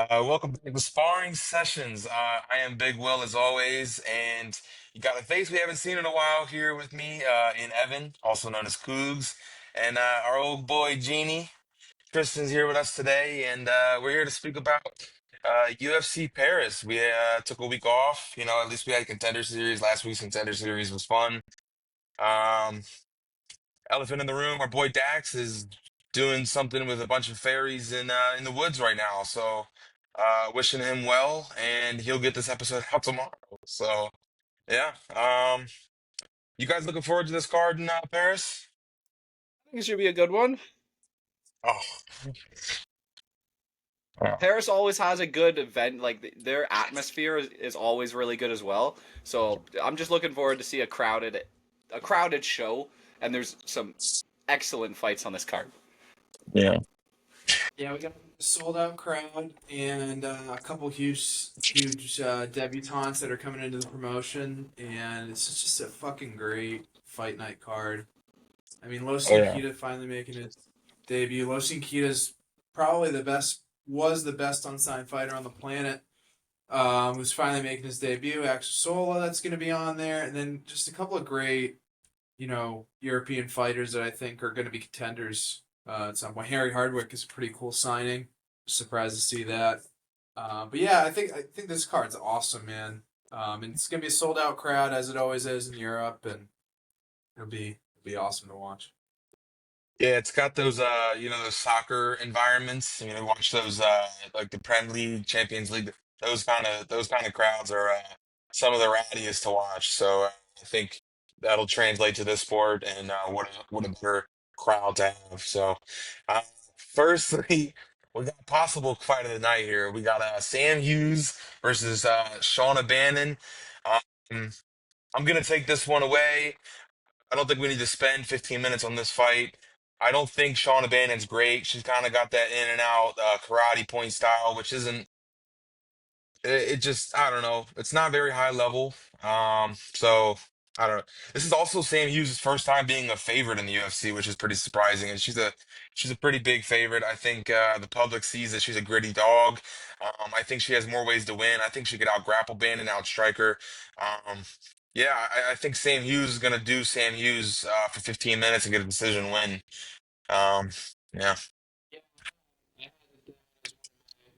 Welcome back to Sparring Sessions. I am Big Will as always, and you got a face we haven't seen in a while here with me in Evan, also known as Cougs, and our old boy Genie. Tristan's here with us today, and we're here to speak about UFC Paris. We took a week off. At least we had Contender Series. Last week's Contender Series was fun. Um, Elephant in the room, our boy Dax is doing something with a bunch of fairies in the woods right now. So wishing him well, and he'll get this episode out tomorrow. So yeah. You guys looking forward to this card in Paris? I think it should be a good one. Oh, yeah. Paris always has a good event. Like their atmosphere is always really good as well. So I'm just looking forward to see a crowded show, and there's some excellent fights on this card. Yeah. Yeah, we got a sold out crowd and a couple huge debutantes that are coming into the promotion, and it's just a fucking great fight night card. I mean, Oh yeah. Kita finally making his debut. Kita's probably was the best unsigned fighter on the planet. Who's finally making his debut. Axel Sola, that's going to be on there, and then just a couple of great, European fighters that I think are going to be contenders at some point. Harry Hardwick is a pretty cool signing. Surprised to see that. But yeah, I think this card's awesome, man. And it's gonna be a sold out crowd as it always is in Europe, and it'll be awesome to watch. Yeah, it's got those those soccer environments. Watch those like the Prem League, Champions League. Those kind of crowds are some of the rattiest to watch. So I think that'll translate to this sport, and what a better crowd to have. So uh, firstly, we got a possible fight of the night here. We got Sam Hughes versus Shauna Bannon. Um, I'm gonna take this one away. I don't think we need to spend 15 minutes on this fight. I don't think Shauna Bannon's great. She's kind of got that in and out karate point style, which isn't. It just, I don't know. It's not very high level. So I don't know. This is also Sam Hughes' first time being a favorite in the UFC, which is pretty surprising. And she's a pretty big favorite. I think the public sees that she's a gritty dog. I think she has more ways to win. I think she could out grapple Bannon, out strike her. Um, yeah, I think Sam Hughes is gonna do Sam Hughes for 15 minutes and get a decision win. Um, yeah. Yeah, I had it as one of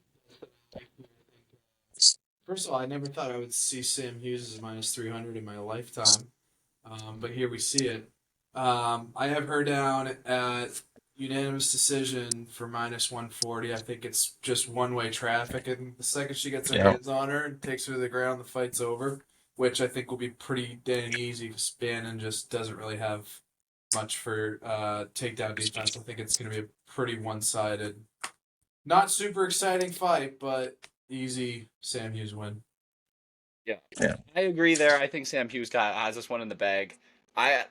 my first of all, I never thought I would see Sam Hughes as minus 300 in my lifetime, but here we see it. I have her down at unanimous decision for minus 140. I think it's just one way traffic, and the second she gets her Yeah. hands on her and takes her to the ground, the fight's over, which I think will be pretty dang easy because Bannon just doesn't really have much for takedown defense. I think it's going to be a pretty one sided, not super exciting fight, but easy Sam Hughes win. Yeah, Yeah. I agree there. I think Sam Hughes has this one in the bag. I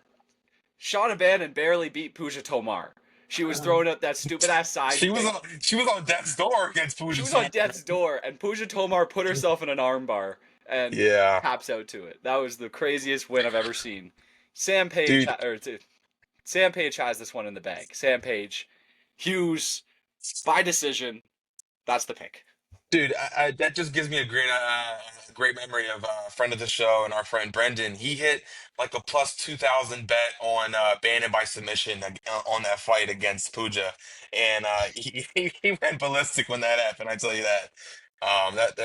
Shauna Bannon barely beat Puja Tomar. She was throwing up that stupid ass side kick. She was on death's door against She Fuji. was on death's door, and Puja Tomar put herself in an armbar and Yeah, taps out to it. That was the craziest win I've ever seen. Sam Page, dude, Sam Page has this one in the bag. Sam Page, Hughes, by decision. That's the pick. that just gives me a great memory of a friend of the show and our friend Brendan. He hit like a plus 2,000 bet on Bannon by submission on that fight against Puja, and he went ballistic when that happened. I tell you that.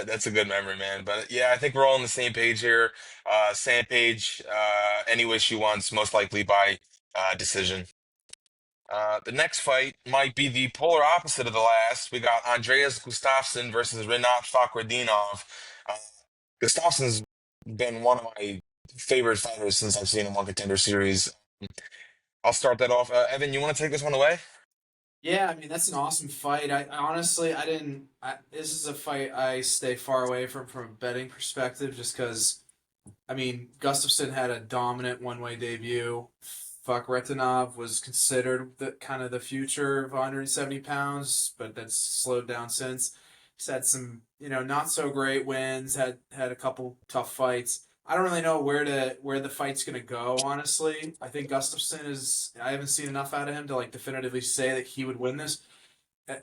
That's a good memory, man. But yeah, I think we're all on the same page here. Sam Page, any way she wants, most likely by decision. The next fight might be the polar opposite of the last. We got Andreas Gustafsson versus Rinat Fakhretdinov. Uh, Gustafsson's been one of my favorite fighters since I've seen him on Contender Series. I'll start that off. Evan, you want to take this one away? Yeah, I mean that's an awesome fight. I honestly I didn't. This is a fight I stay far away from a betting perspective, just because. I mean, Gustafsson had a dominant one-way debut. Fuck, Retinov was considered the kind of the future of 170 pounds, but that's slowed down since. He's had some, not so great wins. Had a couple tough fights. I don't really know where the fight's gonna go. Honestly, I think Gustafsson is. I haven't seen enough out of him to like definitively say that he would win this.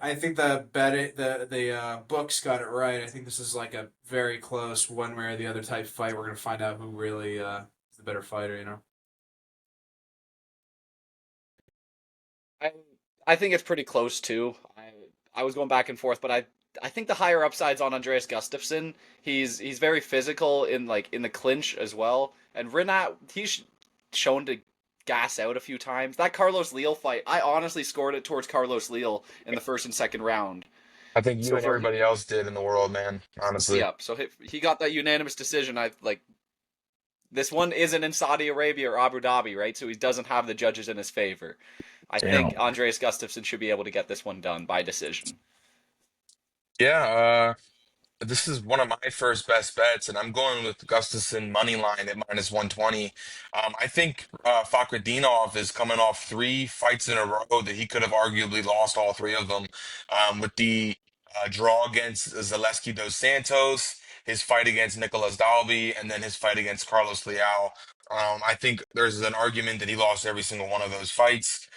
I think the books got it right. I think this is like a very close one way or the other type fight. We're gonna find out who really is the better fighter. You know. I I think it's pretty close too. I was going back and forth, but I think the higher upside's on Andreas Gustafsson. He's very physical in like in the clinch as well, and Renat he's shown to gas out a few times. That Carlos Leal fight, I honestly scored it towards Carlos Leal in the first and second round. I think you So and for everybody else did in the world, man. Honestly. yeah, so he got that unanimous decision. I like this one isn't in Saudi Arabia or Abu Dhabi, right? So he doesn't have the judges in his favor. I think Damn. Andreas Gustafsson should be able to get this one done by decision. Yeah. This is one of my first best bets, and I'm going with Gustafson money line at -120. I think Fakhretdinov is coming off three fights in a row that he could have arguably lost all three of them. With the draw against Zaleski dos Santos, his fight against Nicolas Dalby, and then his fight against Carlos Leal. I think there's an argument that he lost every single one of those fights.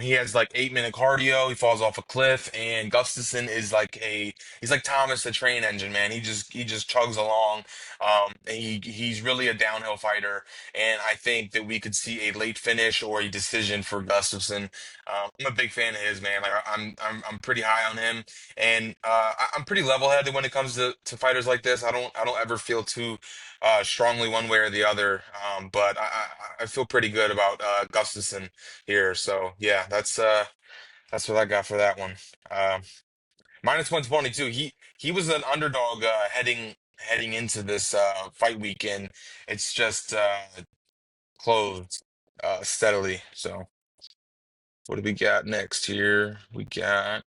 He has like 8 minute cardio. He falls off a cliff, and Gustafson is like a he's like Thomas the train engine, man. He just chugs along. And he's really a downhill fighter, and I think that we could see a late finish or a decision for Gustafson. I'm a big fan of his, man. Like I'm pretty high on him, and I'm pretty level-headed when it comes to fighters like this. I don't ever feel too strongly one way or the other. But I feel pretty good about Gustafson here. So yeah, that's what I got for that one. Um, -122. He was an underdog heading into this fight weekend. It's just closed steadily. So what do we got next here? We got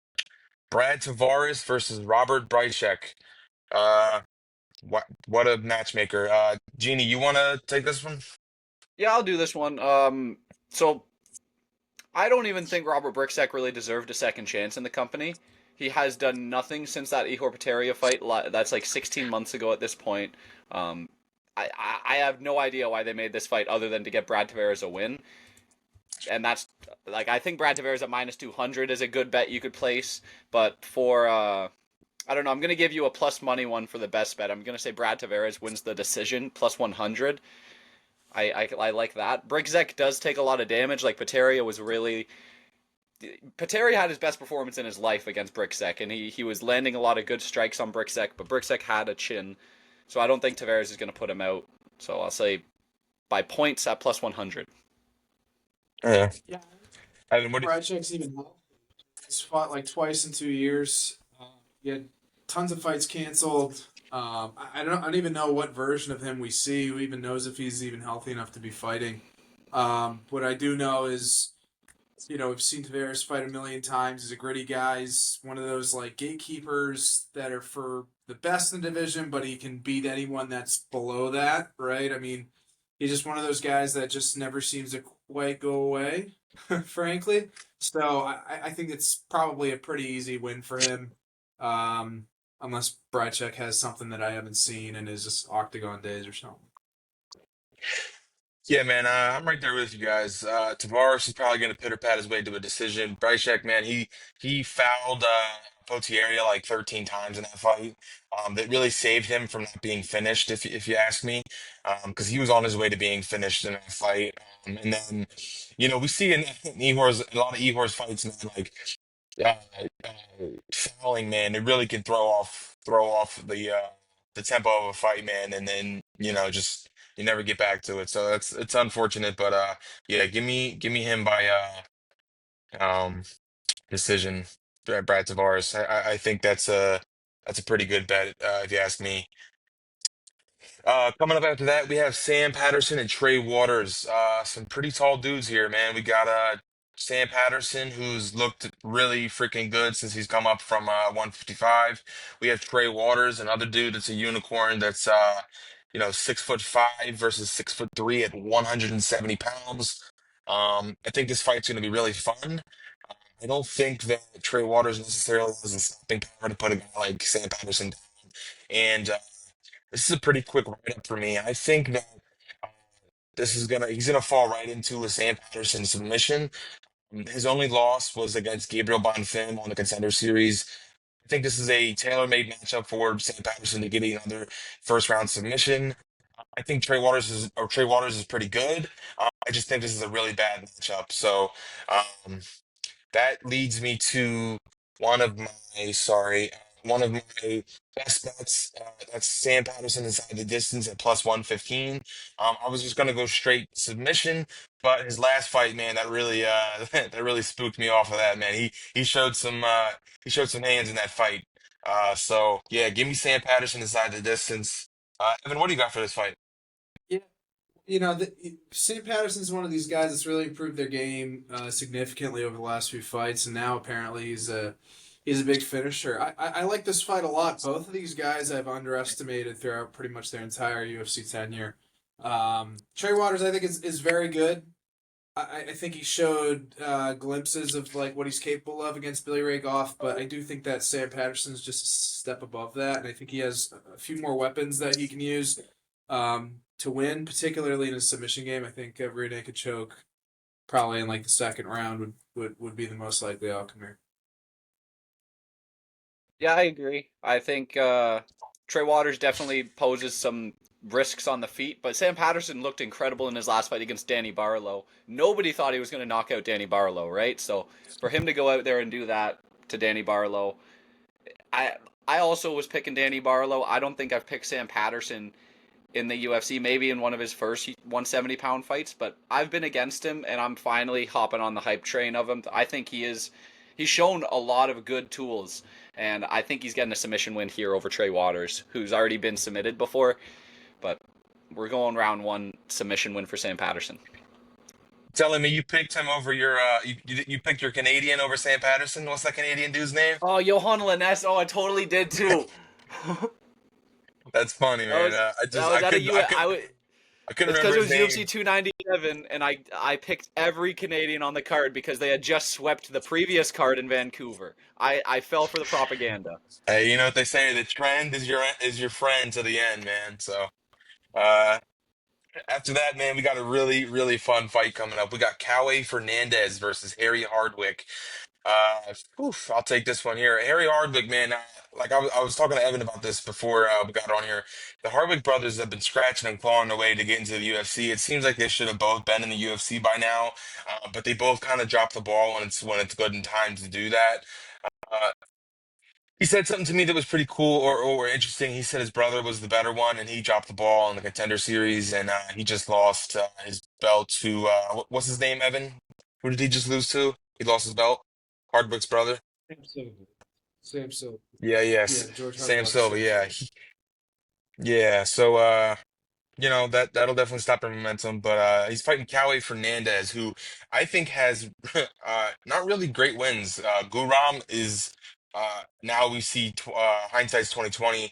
Brad Tavares versus Robert Brycek. Uh, what a matchmaker. Jeannie, you want to take this one? Yeah, I'll do this one. So I don't even think Robert Bricksack really deserved a second chance in the company. He has done nothing since that Ihor Peteria fight. That's like 16 months ago at this point. Um, I have no idea why they made this fight other than to get Brad Tavares a win. And that's like I think Brad Tavares at -200 is a good bet you could place. But for I don't know, I'm gonna give you a plus money one for the best bet. I'm gonna say Brad Tavares wins the decision +100. I like that. Brigzek does take a lot of damage. Like Pateria was really Pateria had his best performance in his life against Brixek, and he was landing a lot of good strikes on Brixek, but Brixek had a chin, so I don't think Tavares is going to put him out. So I'll say by points at +100. Yeah. Yeah, Evan, what do Project's even healthy. He's fought like twice in 2 years. He had tons of fights canceled. I don't even know what version of him we see. Who even knows if he's even healthy enough to be fighting? What I do know is, we've seen Tavares fight a million times. He's a gritty guy. He's one of those like gatekeepers that are for the best in the division, but he can beat anyone that's below that, right? I mean, he's just one of those guys that just never seems to quite go away, frankly. So I think it's probably a pretty easy win for him, unless Brycek has something that I haven't seen in his just octagon days or something. Yeah, man, I'm right there with you guys. Tavares is probably going to pitter pat his way to a decision. Brycek, man, he fouled Potieria like 13 times in that fight. That really saved him from not being finished, if you ask me, because he was on his way to being finished in that fight. And then, we see in Ihor's a lot of Ihor's fights, man, like uh, uh, fouling, man, it really can throw off the tempo of a fight, man, and then just you never get back to it. So it's unfortunate, but yeah, give me him by um decision. Brad Tavares. I think that's a pretty good bet if you ask me. Coming up after that, we have Sam Patterson and Trey Waters. Some pretty tall dudes here, man. We got Sam Patterson, who's looked really freaking good since he's come up from 155. We have Trey Waters, another dude that's a unicorn that's 6'5" versus 6'3" at 170 pounds. I think this fight's going to be really fun. I don't think that Trey Waters necessarily has the stopping power to put a guy like Sam Patterson down. And this is a pretty quick write-up for me. I think that uh, he's gonna fall right into a Sam Patterson submission. His only loss was against Gabriel Bonfim on the Contender Series. I think this is a tailor-made matchup for Sam Patterson to get another first-round submission. I think Trey Waters is pretty good. I just think this is a really bad matchup. So um, that leads me to one of one of my best bets. That's Sam Patterson inside the distance at plus 115. I was just gonna go straight submission, but his last fight, man, that really that really spooked me off of that, man. He showed some hands in that fight. So yeah, give me Sam Patterson inside the distance. Evan, what do you got for this fight? Yeah, St. Patterson's one of these guys that's really improved their game significantly over the last few fights, and now apparently he's a big finisher. I like this fight a lot. Both of these guys I've underestimated throughout pretty much their entire UFC tenure. Trey Waters, I think, is very good. I think he showed glimpses of like what he's capable of against Billy Ray Goff, but I do think that Sam Patterson's just a step above that, and I think he has a few more weapons that he can use to win, particularly in his submission game. I think rear naked choke probably in like the second round would be the most likely outcome here. Yeah, I agree. I think Trey Waters definitely poses some risks on the feet, but Sam Patterson looked incredible in his last fight against Danny Barlow. Nobody thought he was going to knock out Danny Barlow, right? So for him to go out there and do that to Danny Barlow, I I also was picking Danny Barlow. I don't think I've picked Sam Patterson in the UFC, maybe in one of his first 170-pound fights, but I've been against him, and I'm finally hopping on the hype train of him. I think he's shown a lot of good tools, and I think he's getting a submission win here over Trey Waters, who's already been submitted before, but we're going round one submission win for Sam Patterson. Telling me you picked him over you picked your Canadian over Sam Patterson. What's that Canadian dude's name? Oh, Johan Lanes. Oh, I totally did too. That's funny, That man. was I that just was at a U. I couldn't It's because remember it his was UFC name. 297, and I picked every Canadian on the card because they had just swept the previous card in Vancouver. I fell for the propaganda. Hey, you know what they say? The trend is your friend to the end, man. So uh, after that, man, we got a really fun fight coming up. We got Coway Fernandez versus Harry Hardwick. I'll take this one here. Harry Hardwick, man. I was talking to Evan about this before we got on here. The Hardwick brothers have been scratching and clawing their way to get into the UFC. It seems like they should have both been in the UFC by now, but they both kind of drop the ball when it's good in time to do that. Uh, he said something to me that was pretty cool or interesting. He said his brother was the better one, and he dropped the ball in the Contender Series, and he just lost his belt to what's his name, Evan? Who did he just lose to? He lost his belt. Hardwick's brother. Sam Silva. Sam Silva. Yeah, Yeah, yes, George Sam Hardwick, Silva. Sam Yeah, Silva. yeah. So you know that'll definitely stop their momentum. But he's fighting Coway Fernandez, who I think has not really great wins. Guram is now we see hindsight's 2020.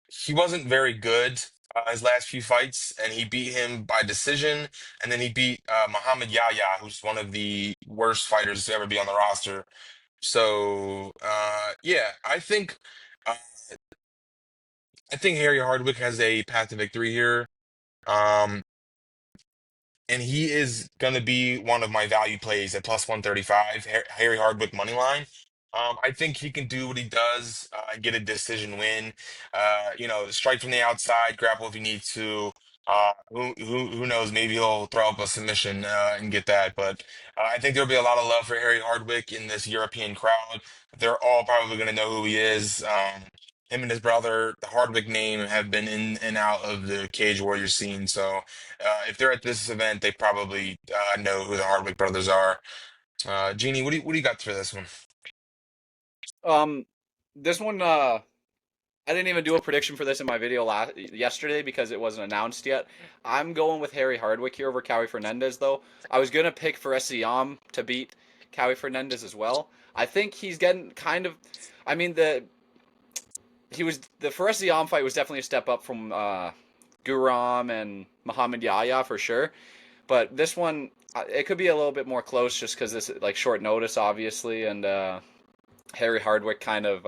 He wasn't very good his last few fights, and he beat him by decision, and then he beat Muhammad Yahya, who's one of the worst fighters to ever be on the roster. So yeah, uh, I think Harry Hardwick has a path to victory here. Um, and he is going to be one of my value plays at plus 135, Harry Hardwick money line. I think he can do what he does, get a decision win. Strike from the outside, grapple if he needs to. Who knows? Maybe he'll throw up a submission and get that. But I think there'll be a lot of love for Harry Hardwick in this European crowd. They're all probably going to know who he is. Him and his brother, the Hardwick name, have been in and out of the Cage Warrior scene. So if they're at this event, they probably know who the Hardwick brothers are. Jeannie, what do you got for this one? Um, this one, I didn't even do a prediction for this in my video yesterday because it wasn't announced yet. I'm going with Harry Hardwick here over Cowie Fernandez, though. I was gonna pick Faresiam to beat Cowie Fernandez as well. I think he's getting kind of. I mean, the Faresiam fight was definitely a step up from Guram and Muhammad Yahya for sure. But this one, it could be a little bit more close just because this like short notice, obviously, and Harry Hardwick kind of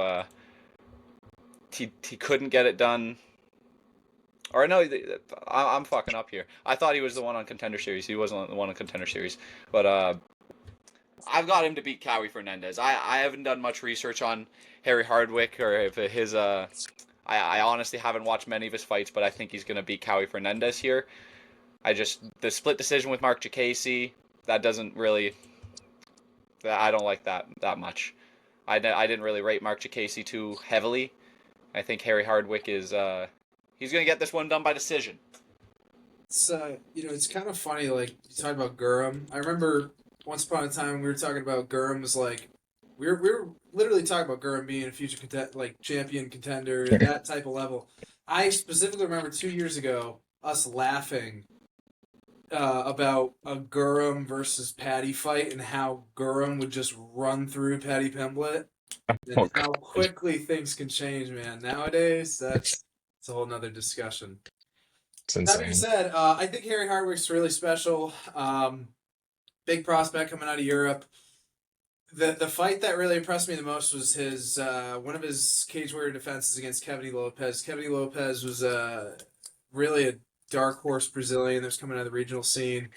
he couldn't get it done. Or no, I'm fucking up here. I thought he was the one on Contender Series. He wasn't the one on Contender Series, but I've got him to beat Cowie Fernandez. I haven't done much research on Harry Hardwick or if his I honestly haven't watched many of his fights, but I think he's gonna beat Cowie Fernandez here. The split decision with Mark Jacasey, that doesn't really I don't like that much. I didn't really rate Mark Jacasey too heavily. I think Harry Hardwick is he's gonna get this one done by decision. It's it's kind of funny. Like you talk about Gurham. I remember once upon a time we were talking about Gurham was like we were literally talking about Gurham being a future champion contender at that type of level. I specifically remember 2 years ago us laughing about a Gurham versus Patty fight and how Gurham would just run through Patty Pimblett and Oh, how quickly things can change, man. Nowadays, that's a whole nother discussion. it's That being insane. said, I think Harry Hardwick's really special. Big prospect coming out of Europe. The fight that really impressed me the most was his one of his cage warrior defenses against Kevin Lopez. Kevin Lopez was really a dark horse Brazilian that was coming out of the regional scene.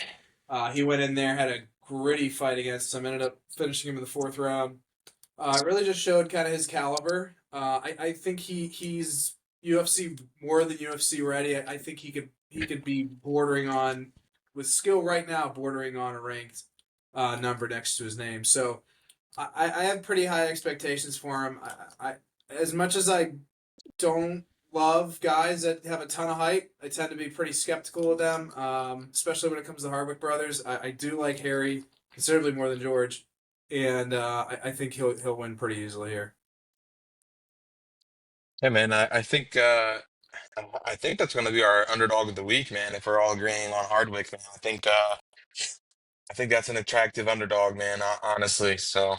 He went in there, had a gritty fight against him, ended up finishing him in the fourth round. Really just showed kind of his caliber. I think he's UFC more than UFC ready. I think he could be bordering on with skill right now, bordering on a ranked number next to his name. So I have pretty high expectations for him. I as much as I don't love guys that have a ton of height, I tend to be pretty skeptical of them, especially when it comes to the Hardwick brothers. I do like Harry considerably more than George, and I think he'll win pretty easily here. Hey man, I think that's going to be our underdog of the week, man. If we're all agreeing on Hardwick, man, I think that's an attractive underdog, man. Honestly. So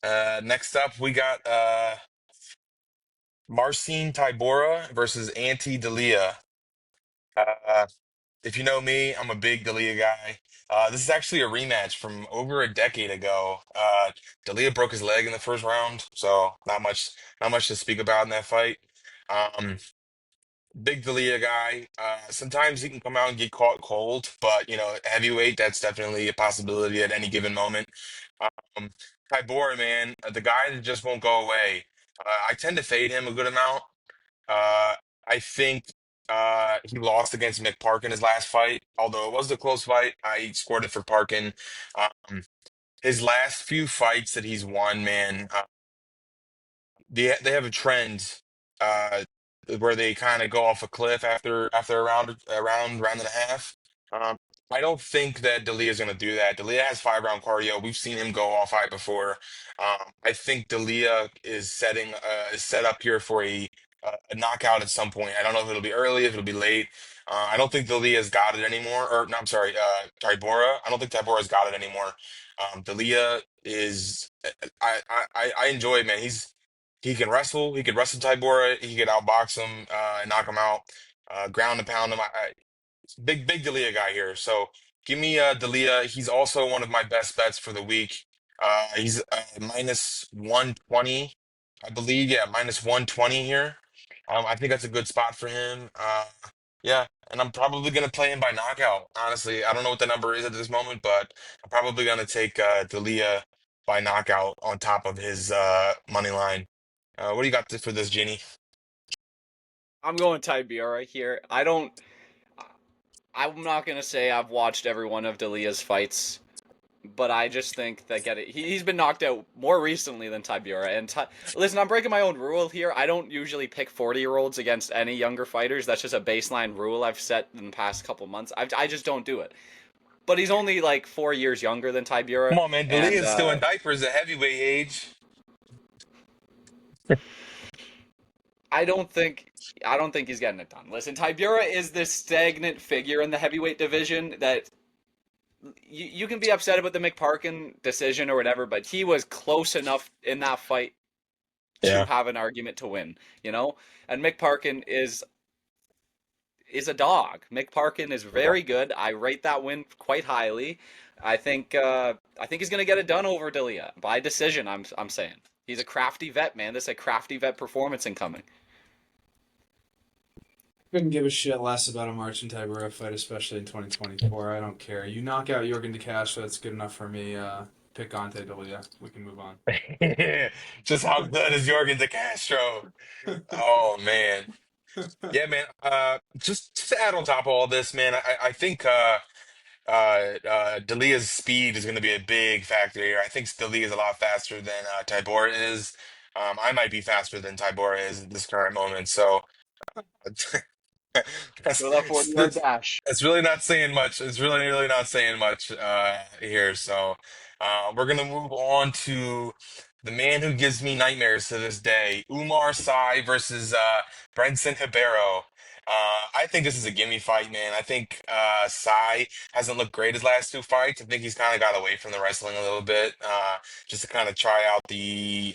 next up, we got Marcin Tybura versus Ante Dalia. Uh, if you know me, I'm a big Dalia guy. This is actually a rematch from over a decade ago. Dalia broke his leg in the first round, so not much to speak about in that fight. Um, Big Dalia guy. Sometimes he can come out and get caught cold, but heavyweight, that's definitely a possibility at any given moment. Um, Tybura, man, the guy that just won't go away. I tend to fade him a good amount. Uh, I think he lost against Mick Park in his last fight, although it was a close fight. I scored it for Parkin. Um, his last few fights that he's won, man. They have a trend uh where they kind of go off a cliff after round and a half. Um, I don't think that D'Elia is going to do that. D'Elia has 5 round cardio. We've seen him go off high before. I think D'Elia is set up here for a knockout at some point. I don't know if it'll be early, if it'll be late. I don't think D'Elia's got it anymore. Or no, I'm sorry, Tybura. I don't think Tybura's got it anymore. D'Elia is. I enjoy it, man. He can wrestle. He could wrestle Tybura. He could outbox him and knock him out. Ground and pound him. Big Dalia guy here. So give me Dalia. He's also one of my best bets for the week. He's minus 120, I believe. Yeah, minus 120 here. I think that's a good spot for him. Yeah, and I'm probably gonna play him by knockout. Honestly, I don't know what the number is at this moment, but I'm probably gonna take Dalia by knockout on top of his money line. What do you got for this, Ginny? I'm going Tibera here. I'm not gonna say I've watched every one of Delia's fights, but I just think that he's been knocked out more recently than Tibera. And listen, I'm breaking my own rule here. I don't usually pick 40-year-olds against any younger fighters. That's just a baseline rule I've set in the past couple months. I just don't do it. But he's only like 4 years younger than Tibera, Come on, man. and Delia's still in diapers at heavyweight age. I don't think he's getting it done. Listen, Tibura is this stagnant figure in the heavyweight division that you can be upset about the McParkin decision or whatever, but he was close enough in that fight to Yeah. have an argument to win, you know? And McParkin is a dog. McParkin is very good. I rate that win quite highly. I think he's gonna get it done over Delia by decision. I'm saying he's a crafty vet, man. This is a crafty vet performance incoming. Couldn't give a shit less about a Marcin Tybura fight, especially in 2024. I don't care. You knock out Jorgen De Castro, that's good enough for me. pick Conte D'Elia. We can move on. Just how good is Jorgen De Castro? Oh man. Yeah, man. Just to add on top of all this, man, I think Delia's speed is going to be a big factor here. I think Delia is a lot faster than Tybora is. I might be faster than Tybora is at this current moment. So Go that 40-yard that's dash. it's really not saying much. It's really not saying much here. So we're gonna move on to the man who gives me nightmares to this day, Umar Sy versus Brenson Ribeiro. I think this is a gimme fight, man. I think Sy hasn't looked great his last two fights. I think he's kind of got away from the wrestling a little bit, just to kind of try out the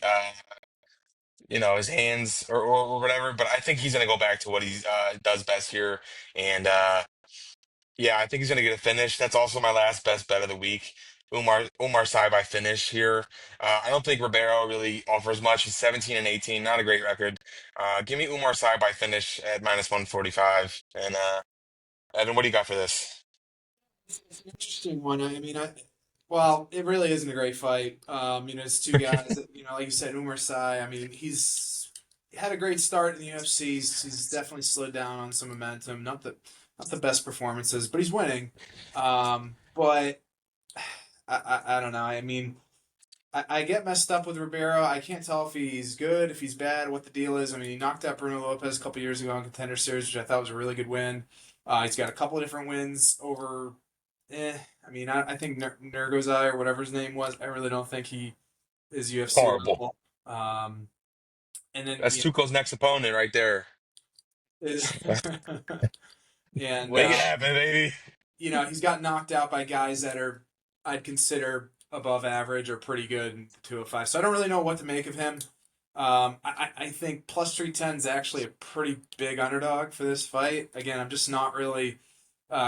his hands or whatever. But I think he's gonna go back to what he does best here, and yeah, I think he's gonna get a finish. That's also my last best bet of the week. Umar Sy by finish here. I don't think Ribeiro really offers much. He's 17 and 18, not a great record. Give me Umar Sy by finish at minus 145. And Evan, what do you got for this? It's an interesting one. Well, it really isn't a great fight. It's two guys that, like you said, Umar Sy. I mean, he's had a great start in the UFC. He's definitely slowed down on some momentum. Not the best performances, but he's winning. But I don't know. I mean, I get messed up with Ribeiro. I can't tell if he's good, if he's bad, what the deal is. I mean, he knocked out Bruno Lopez a couple years ago on Contender Series, which I thought was a really good win. He's got a couple of different wins over. I think Nergozai or whatever his name was. I really don't think he is UFC Horrible. level. And then That's Tuco's next opponent right there. is and Make it Which happen, baby. he's got knocked out by guys that are I'd consider above average or pretty good in 205. So I don't really know what to make of him. I think plus 310 is actually a pretty big underdog for this fight. Again, I'm just not really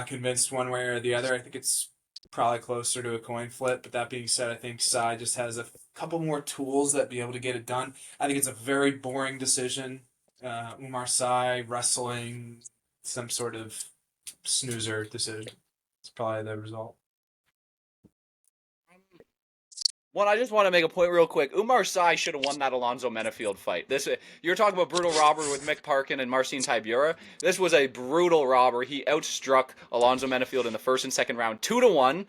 convinced one way or the other. I think it's probably closer to a coin flip. But that being said, I think Sai just has a couple more tools that be able to get it done. I think it's a very boring decision. Umar Sai wrestling some sort of snoozer decision. It's probably the result. One, I just want to make a point real quick. Umar Sy should have won that Alonzo Menafield fight. You're talking about brutal robber with Mick Parkin and Marcin Tybura. This was a brutal robber. He outstruck Alonzo Menafield in the first and second round, 2-1,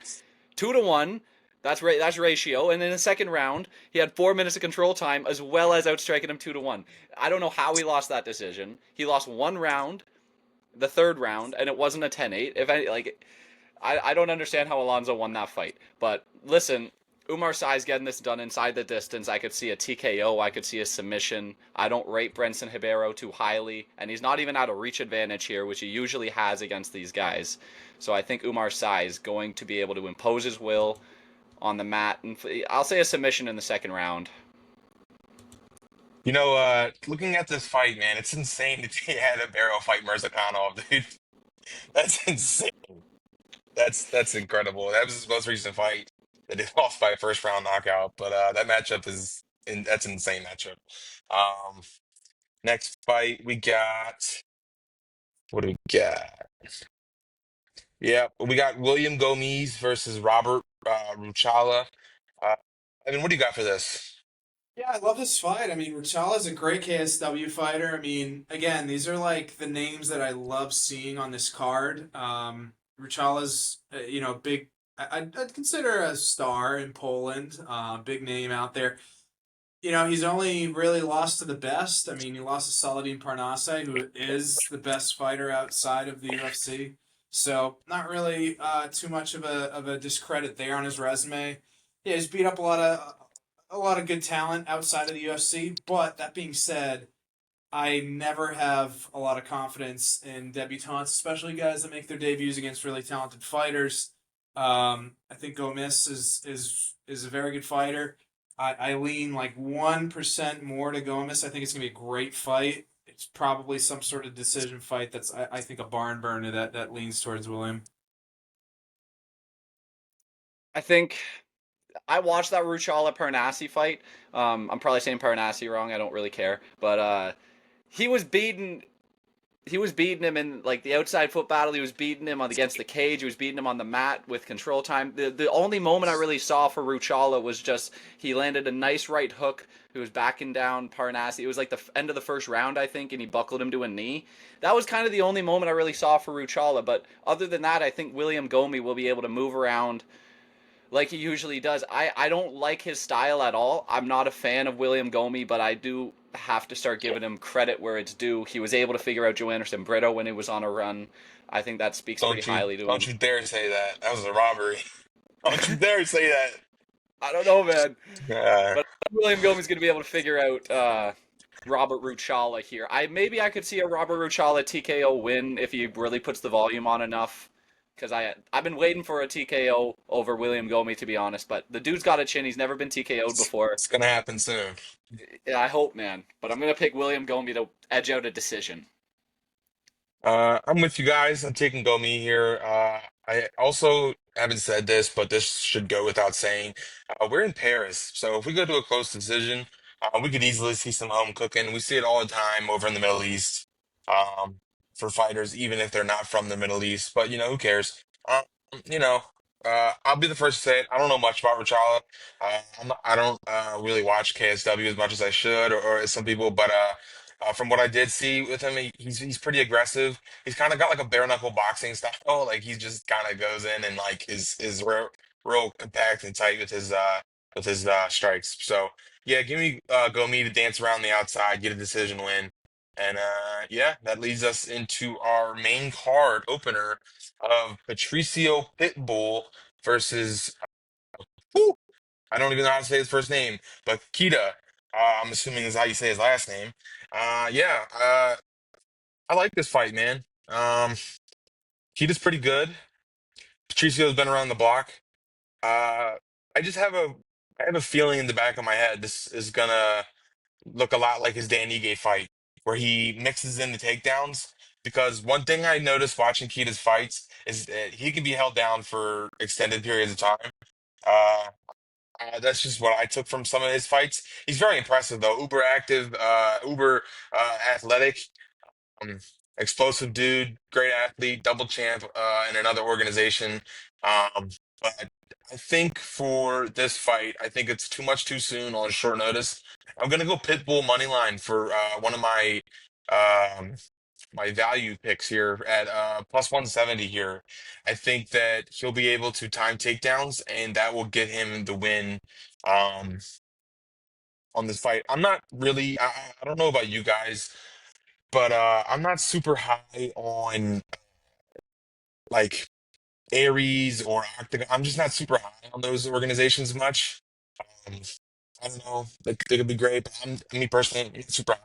2-1. That's ratio. And in the second round, he had 4 minutes of control time as well as outstriking him 2-1. I don't know how he lost that decision. He lost one round, the third round, and it wasn't a 10-8. I don't understand how Alonzo won that fight. But listen. Umar Sy's getting this done inside the distance. I could see a TKO. I could see a submission. I don't rate Brenson Ribeiro too highly, and he's not even at a reach advantage here, which he usually has against these guys. So I think Umar Sy is going to be able to impose his will on the mat, and I'll say a submission in the second round. Looking at this fight, man, it's insane that he had Ribeiro fight Mirzakhanov, dude. That's insane. That's incredible. That was his most recent fight that he lost by a first round knockout. But that matchup that's an insane matchup. Um, Next fight we got what do we got? Yeah, we got William Gomes versus Robert Ruchala. Uh, what do you got for this? Yeah, I love this fight. I mean, Ruchala a great KSW fighter. I mean, again, these are like the names that I love seeing on this card. Ruchala's, big. I'd consider a star in Poland. Big name out there. He's only really lost to the best. I mean, he lost to Saladin Parnasse, who is the best fighter outside of the UFC. So not really too much of a discredit there on his resume. Yeah, he's beat up a lot of good talent outside of the UFC. But that being said, I never have a lot of confidence in debutantes, especially guys that make their debuts against really talented fighters. I think Gomis is a very good fighter. I lean like 1% more to Gomis. I think it's gonna be a great fight. It's probably some sort of decision fight that's I think a barn burner that leans towards William. I think I watched that Ruchala Parnassi fight. I'm probably saying Parnassi wrong. I don't really care, but he was beaten he was beating him in like the outside foot battle. He was beating him on against the cage. He was beating him on the mat with control time. The only moment I really saw for Ruchala was just he landed a nice right hook. He was backing down Parnassi. It was like the end of the first round, I think, and he buckled him to a knee. That was kind of the only moment I really saw for Ruchala. But other than that, I think William Gomi will be able to move around like he usually does. I don't like his style at all. I'm not a fan of William Gomi, but I do have to start giving him credit where it's due. He was able to figure out Joe Anderson Brito when he was on a run. I think that speaks pretty highly to Don't him. you dare say that. That was a robbery. Don't you dare say that. I don't know, man. Uh, But William Gomi's going to be able to figure out Robert Ruchala here. Maybe I could see a Robert Ruchala TKO win if he really puts the volume on enough. Because I've been waiting for a TKO over William Gomi, to be honest. But the dude's got a chin. He's never been TKO'd before. it's gonna happen soon. Yeah, I hope, man. But I'm gonna pick William Gomi to edge out a decision. I'm with you guys. I'm taking Gomi here. I also haven't said this, but this should go without saying. We're in Paris, so if we go to a close decision, we could easily see some home cooking. We see it all the time over in the Middle East, um, for fighters, even if they're not from the Middle East. But who cares? You know, I'll be the first to say it. I don't know much about Rachala. I don't really watch KSW as much as I should, or as some people, but from what I did see with him, he's pretty aggressive. He's kind of got like a bare knuckle boxing style. Like he just kind of goes in and like is real compact and tight with his strikes. So yeah, give me Gomi to dance around the outside, get a decision win, and yeah, that leads us into our main card opener of Patricio Pitbull versus whew, I don't even know how to say his first name, but Kita. I'm assuming is how you say his last name. Yeah, I like this fight, man. Kita's pretty good. Patricio's been around the block. Uh, I have a feeling in the back of my head this is gonna look a lot like his Dan Ige fight, where he mixes in the takedowns. Because one thing I noticed watching Kita's fights is that he can be held down for extended periods of time. Uh, that's just what I took from some of his fights. He's very impressive though. Uber active, uber athletic, um, explosive dude, great athlete, double champ in another organization. But I think for this fight, I think it's too much too soon on short notice. I'm gonna go Pitbull money line for one of um, my value picks here at plus 170 here. I think that he'll be able to time takedowns, and that will get him the win um, on this fight. I'm not really, I don't know about you guys, but I'm not super high on like Aries or Octagon. I'm just not super high on those organizations much. Um, I don't know. They could be great, but me personally, I'm not super high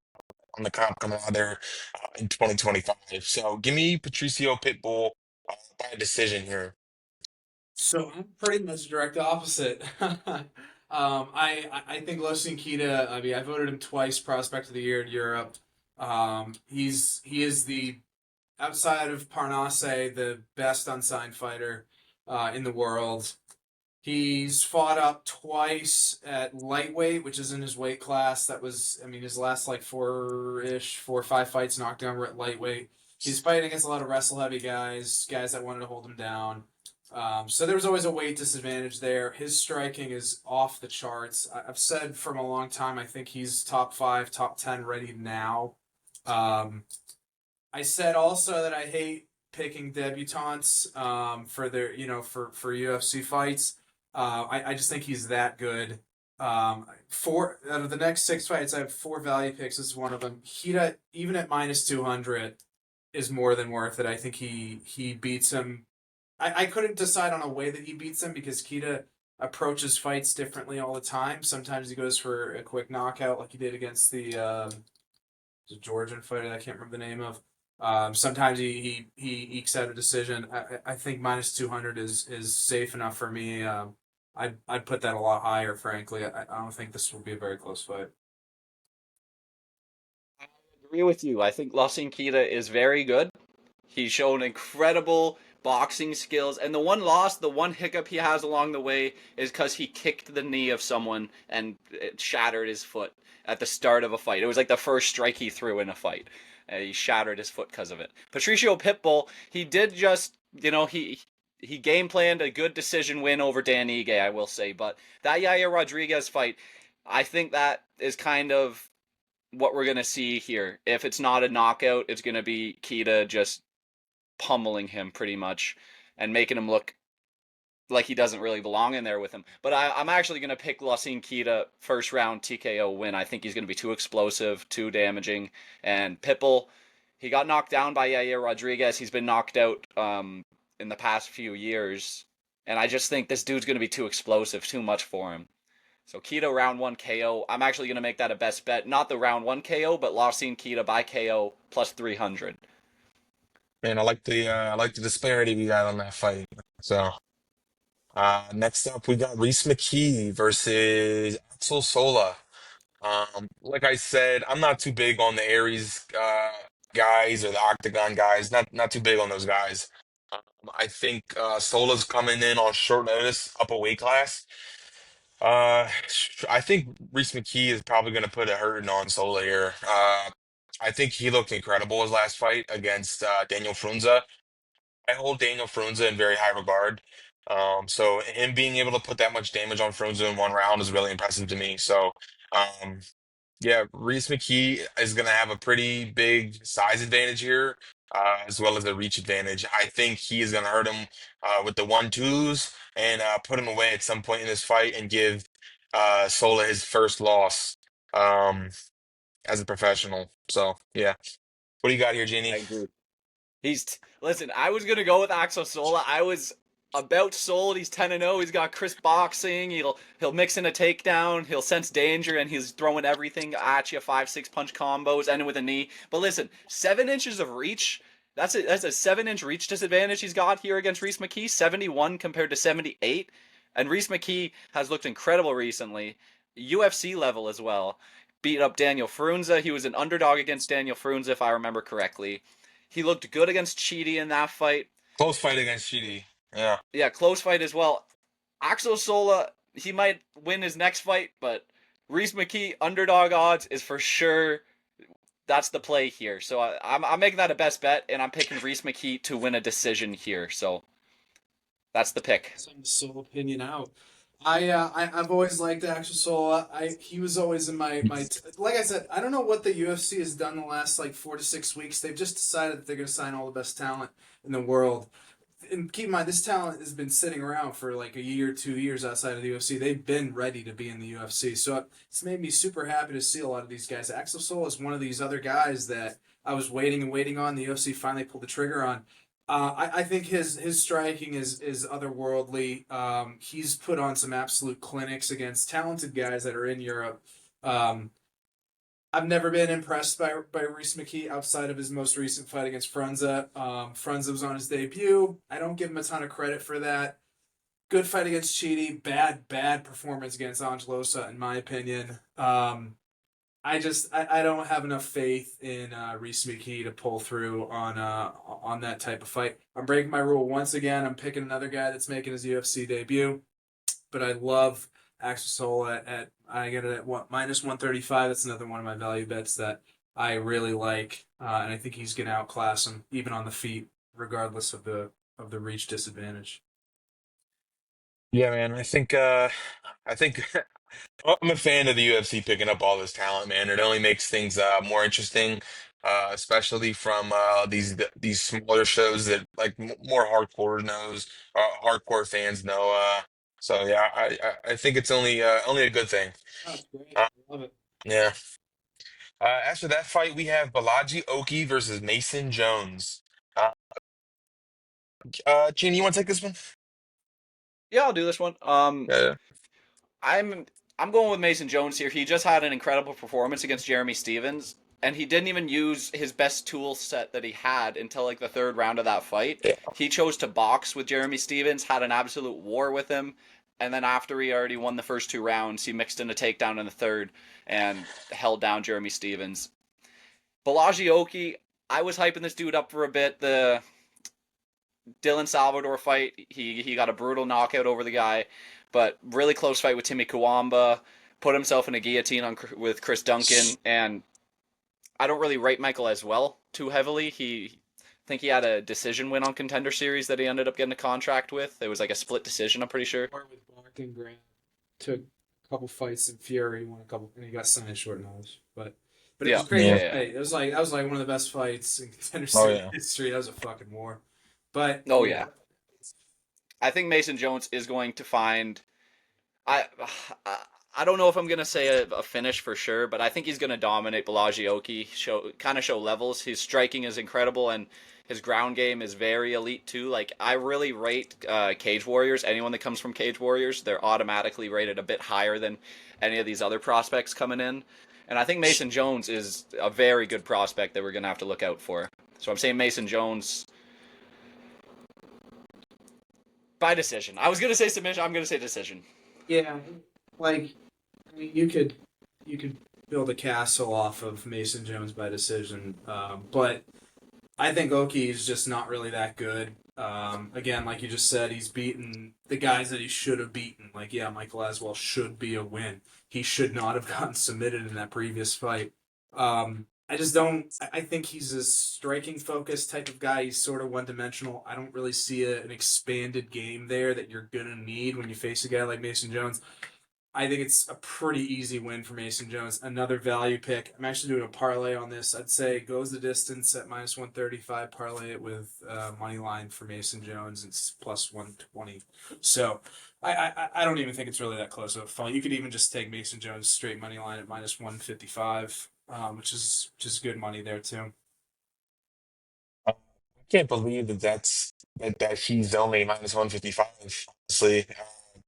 on the comp coming out of there in 2025. So give me Patricio Pitbull by a decision here. So I'm pretty much direct opposite. I think Losin Kita. I mean, I voted him twice Prospect of the Year in Europe. He is the outside of Parnasse the best unsigned fighter in the world. He's fought up twice at lightweight, which is in his weight class. That was, I mean, his last like four or five fights knocked down were at lightweight. He's fighting against a lot of wrestle heavy guys that wanted to hold him down. So there was always a weight disadvantage there. His striking is off the charts. I've said from a long time, I think he's top five, top 10 ready now. Um, I said also that I hate picking debutantes for their, for UFC fights. I just think he's that good. Four out of the next six fights, I have four value picks. This is one of them. Hita, even at minus 200, is more than worth it. I think he beats him. I couldn't decide on a way that he beats him because Kita approaches fights differently all the time. Sometimes he goes for a quick knockout, like he did against the Georgian fighter that I can't remember the name of. Sometimes he ekes out a decision. I think minus 200 is safe enough for me. I'd put that a lot higher, frankly. I don't think this will be a very close fight. I agree with you. I think Losin Kita is very good. He's shown incredible boxing skills, and the one hiccup he has along the way is because he kicked the knee of someone and it shattered his foot at the start of a fight. It was like the first strike he threw in a fight. and he shattered his foot because of it. Patricio Pitbull, he did just, he game planned a good decision win over Dan Ige, I will say, but that Yair Rodriguez fight, I think that is kind of what we're going to see here. If it's not a knockout, it's going to be Kita just pummeling him pretty much and making him look like he doesn't really belong in there with him. But I'm actually going to pick Lawson Kita first round TKO win. I think he's going to be too explosive, too damaging. And Pitbull, he got knocked down by Yair Rodriguez. He's been knocked out in the past few years. And I just think this dude's going to be too explosive, too much for him. So Kita round 1 KO. I'm actually going to make that a best bet. Not the round 1 KO, but Lawson Kita by KO plus 300. Man, I like the disparity we got on that fight. So next up we got Reese McKee versus Axel Sola. Like I said, I'm not too big on the Aries guys or the Octagon guys. Not too big on those guys. Um, I think Sola's coming in on short notice, up a weight class. I think Reese McKee is probably going to put a hurting on Sola here. I think he looked incredible his last fight against Daniel Frunza. I hold Daniel Frunza in very high regard. So him being able to put that much damage on Frunza in one round is really impressive to me. So, um, yeah, Reese McKee is going to have a pretty big size advantage here, as well as a reach advantage. I think he is going to hurt him with the 1-2s and put him away at some point in this fight and give Sola his first loss um, as a professional. So, yeah. What do you got here, I Jeannie? agree. Listen. I was gonna go with Axel Sola. I was about sold. He's 10-0. He's got crisp boxing. He'll mix in a takedown. He'll sense danger, and he's throwing everything at you. 5-6 punch combos, ending with a knee. But listen, 7 inches of reach. That's a 7-inch reach disadvantage he's got here against Reese McKee. 71 compared to 78, and Reese McKee has looked incredible recently. UFC level as well. Beat up Daniel Frunza. He was an underdog against Daniel Frunza, if I remember correctly. He looked good against Cheaty in that fight. Close fight against Chidi. Yeah. Yeah, close fight as well. Axel Sola, he might win his next fight, but Reese McKee underdog odds is for sure. That's the play here. So I'm making that a best bet, and I'm picking Reese McKee to win a decision here. So that's the pick. Some sole opinion out. I've always liked Axel Sola. He was always in my like I said. I don't know what the UFC has done the last like 4 to 6 weeks. They've just decided that they're going to sign all the best talent in the world. And keep in mind, this talent has been sitting around for like a year, 2 years outside of the UFC. They've been ready to be in the UFC, so it's made me super happy to see a lot of these guys. Axel Sola is one of these other guys that I was waiting and waiting on. The UFC finally pulled the trigger on. I think his striking is otherworldly. He's put on some absolute clinics against talented guys that are in Europe. Um, I've never been impressed by Reese McKee outside of his most recent fight against Frunza. Frunza was on his debut. I don't give him a ton of credit for that. Good fight against Cheaty. Bad performance against Angelosa, in my opinion. I don't have enough faith in Reese McKee to pull through on that type of fight. I'm breaking my rule once again. I'm picking another guy that's making his UFC debut, but I love Axel Sola at I get it at what -135. That's another one of my value bets that I really like, and I think he's going to outclass him even on the feet, regardless of the reach disadvantage. Yeah, man. I think I'm a fan of the UFC picking up all this talent, man. It only makes things more interesting, especially from these smaller shows that like more hardcore fans know. So yeah, I think it's only a good thing. Oh, it's great. Uh, I love it. yeah. After that fight, we have Balaji Oki versus Mason Jones. Uh, Gene, you want to take this one? Yeah, I'll do this one. Yeah. I'm I'm going with Mason Jones here. He just had an incredible performance against Jeremy Stevens, and he didn't even use his best tool set that he had until like the third round of that fight. Yeah. He chose to box with Jeremy Stevens, had an absolute war with him, and then after he already won the first 2 rounds, he mixed in a takedown in the third and held down Jeremy Stevens. Balaji Oki, I was hyping this dude up for a bit. The Dylan Salvador fight, he got a brutal knockout over the guy, but really close fight with Timmy Kawamba, put himself in a guillotine with Chris Duncan, and I don't really rate Michael as well too heavily. I think he had a decision win on Contender Series that he ended up getting a contract with. It was like a split decision, I'm pretty sure. Part with Bark and Grant took a couple fights in Fury, won a couple, and he got signed short notice. But it was Yeah, a yeah, crazy Yeah. yeah. fight. It was like that was like one of the best fights in Contender Oh Series yeah. history. That was a fucking war. But Oh yeah, yeah. I think Mason Jones is going to find. I I don't know if I'm gonna say a finish for sure, but I think he's gonna dominate Balaji Oki. Show levels. His striking is incredible, and his ground game is very elite too. Like I really rate Cage Warriors. Anyone that comes from Cage Warriors, they're automatically rated a bit higher than any of these other prospects coming in. And I think Mason Jones is a very good prospect that we're gonna have to look out for. So I'm saying Mason Jones by decision. I was gonna say submission. I'm gonna say decision. yeah, like I mean, you could build a castle off of Mason Jones by decision, but I think Oki is just not really that good. Again, like you just said, he's beaten the guys that he should have beaten. Like, yeah, Michael Aswell should be a win. He should not have gotten submitted in that previous fight. I just don't. I think he's a striking focused type of guy. He's sort of one dimensional. I don't really see an expanded game there that you're gonna need when you face a guy like Mason Jones. I think it's a pretty easy win for Mason Jones. Another value pick. I'm actually doing a parlay on this. I'd say goes the distance at minus 135. Parlay it with money line for Mason Jones. It's plus 120. So I don't even think it's really that close of a fight. You could even just take Mason Jones straight money line at minus 155, which is just good money there too. I can't believe that he's only minus 155. Honestly,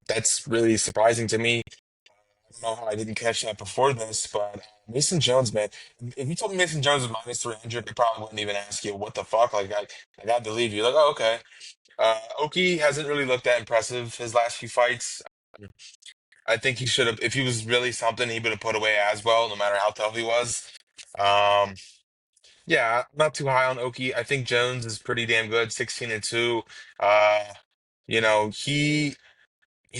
that's really surprising to me. I don't know how I didn't catch that before this, but Mason Jones, man, if you told me Mason Jones was minus 300, I probably wouldn't even ask you what the fuck. Like I believe you. Like, oh, okay. Oki hasn't really looked that impressive his last few fights. I think he should have, if he was really something, he would have put away as well, no matter how tough he was. Um, yeah, I'm not too high on Oki. I think Jones is pretty damn good, 16-2. Uh, you know, he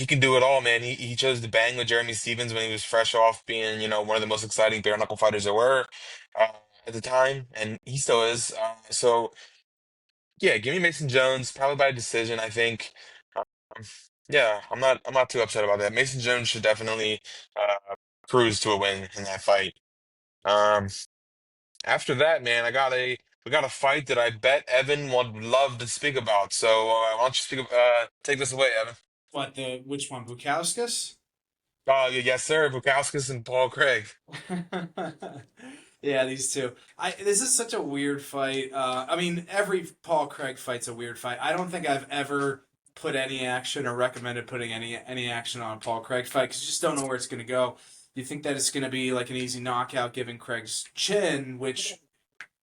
can do it all, man. He chose to bang with Jeremy Stevens when he was fresh off being, one of the most exciting bare knuckle fighters there were uh, at the time, and he still is. So yeah, give me Mason Jones, probably by decision, I think. Um, yeah, I'm not too upset about that. Mason Jones should definitely cruise to a win in that fight. Um, After that, man, we got a fight that I bet Evan would love to speak about. So why don't you take this away, Evan? What the which one? Bukauskas? Oh, yes, sir. Bukowskis and Paul Craig. Yeah, these two. This is such a weird fight. I mean, every Paul Craig fight's a weird fight. I don't think I've ever put any action or recommended putting any action on a Paul Craig fight because you just don't know where it's going to go. You think that it's going to be like an easy knockout given Craig's chin, which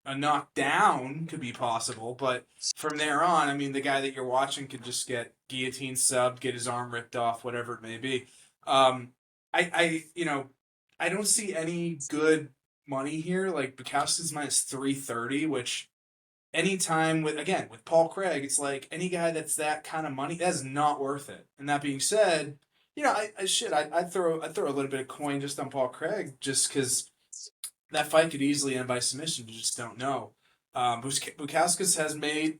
a knockdown could be possible, but from there on, I mean, the guy that you're watching could just get guillotine subbed, get his arm ripped off, whatever it may be. Um, I don't see any good money here. Like Bukowski's minus 330, which anytime with Paul Craig, it's like any guy that's that kind of money, that's not worth it. And that being said, I'd throw a little bit of coin just on Paul Craig just because that fight could easily end by submission. You just don't know. Bukauskas has made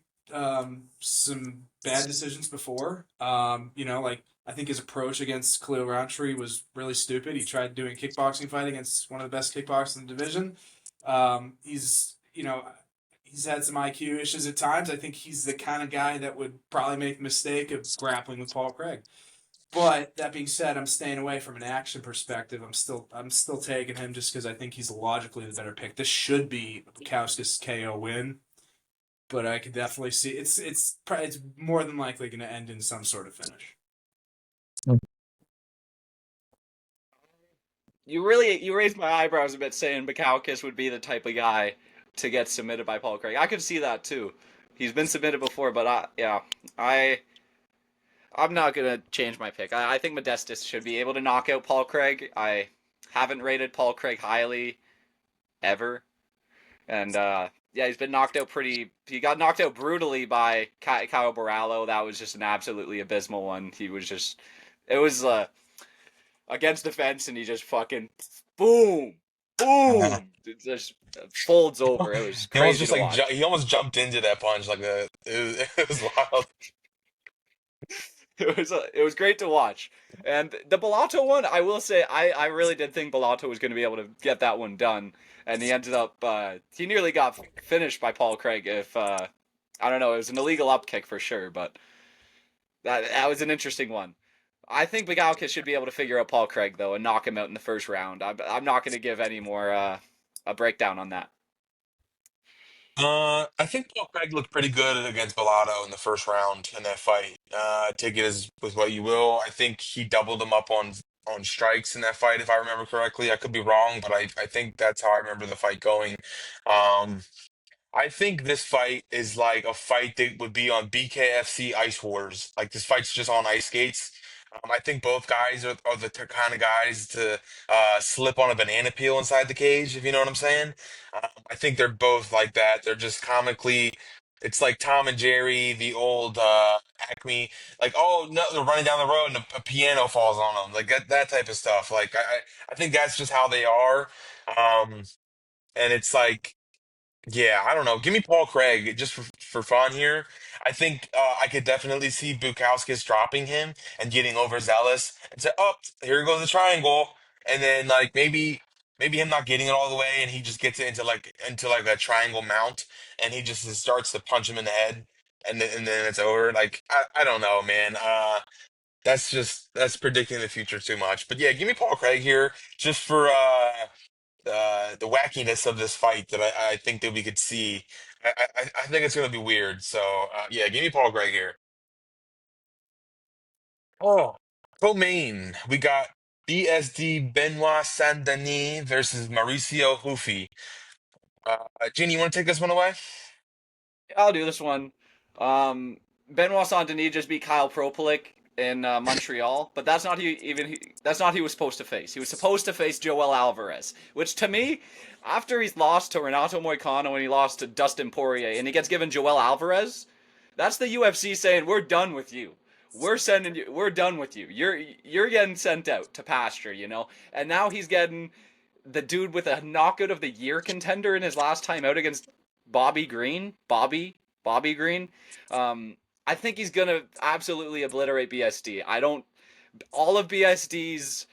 some bad decisions before. Like I think his approach against Khalil Roundtree was really stupid. He tried doing a kickboxing fight against one of the best kickboxers in the division. He's had some IQ issues at times. I think he's the kind of guy that would probably make the mistake of grappling with Paul Craig. But that being said, I'm staying away from an action perspective. I'm still taking him just because I think he's logically the better pick. This should be a Bukowskis KO win, but I could definitely see it's more than likely going to end in some sort of finish. You raised my eyebrows a bit saying Bukowskis would be the type of guy to get submitted by Paul Craig. I could see that too. He's been submitted before, but I'm not gonna change my pick. I think Modestus should be able to knock out Paul Craig. I haven't rated Paul Craig highly ever, and yeah, he's been knocked out pretty. He got knocked out brutally by Kyle Borrallo. That was just an absolutely abysmal one. It was against the fence, and he just fucking boom. Uh, boom, it just folds over. It was he almost crazy just to like watch. he almost jumped into that punch like it was wild. It was great to watch. And the Bellato one, I will say, I really did think Bellato was going to be able to get that one done, and he ended up he nearly got finished by Paul Craig. If I don't know, it was an illegal up kick for sure, but that was an interesting one. I think Begalkis should be able to figure out Paul Craig though and knock him out in the first round. I'm not going to give any more a breakdown on that. I think Paul Craig looked pretty good against Bellato in the first round in that fight. Take it as with what you will. I think he doubled him up on strikes in that fight, if I remember correctly. I could be wrong, but I think that's how I remember the fight going. Um, I think this fight is like a fight that would be on BKFC Ice Wars. Like this fight's just on ice skates. I think both guys are the kind of guys to slip on a banana peel inside the cage, if you know what I'm saying. I think they're both like that. They're just comically. It's like Tom and Jerry, the old Acme. Like, oh no, they're running down the road and a piano falls on them. Like that type of stuff. Like I think that's just how they are. Um, and it's like. Yeah, I don't know. Give me Paul Craig just for fun here. I think I could definitely see Bukowskis dropping him and getting overzealous and say, "Oh, here goes the triangle," and then like maybe him not getting it all the way and he just gets it into like a triangle mount and he just starts to punch him in the head and then it's over. Like I don't know, man. That's predicting the future too much. But yeah, give me Paul Craig here just for the wackiness of this fight that I think that we could see. I think it's going to be weird. So yeah, give me Paul Gregg here. Oh, co-main, we got BSD Benoit Saint Denis versus Mauricio Hufi. Gene, you want to take this one away? I'll do this one. Um, Benoit Saint Denis just beat Kyle Propolik in Montreal, but that's not who he was supposed to face. He was supposed to face Joel Alvarez, which to me, after he's lost to Renato Moicano and he lost to Dustin Poirier, and he gets given Joel Alvarez, that's the UFC saying we're done with you. We're done with you. You're getting sent out to pasture, you know. And now he's getting the dude with a knockout of the year contender in his last time out against Bobby Green. Bobby Green. Um, I think he's gonna absolutely obliterate BSD. I don't. All of BSD's.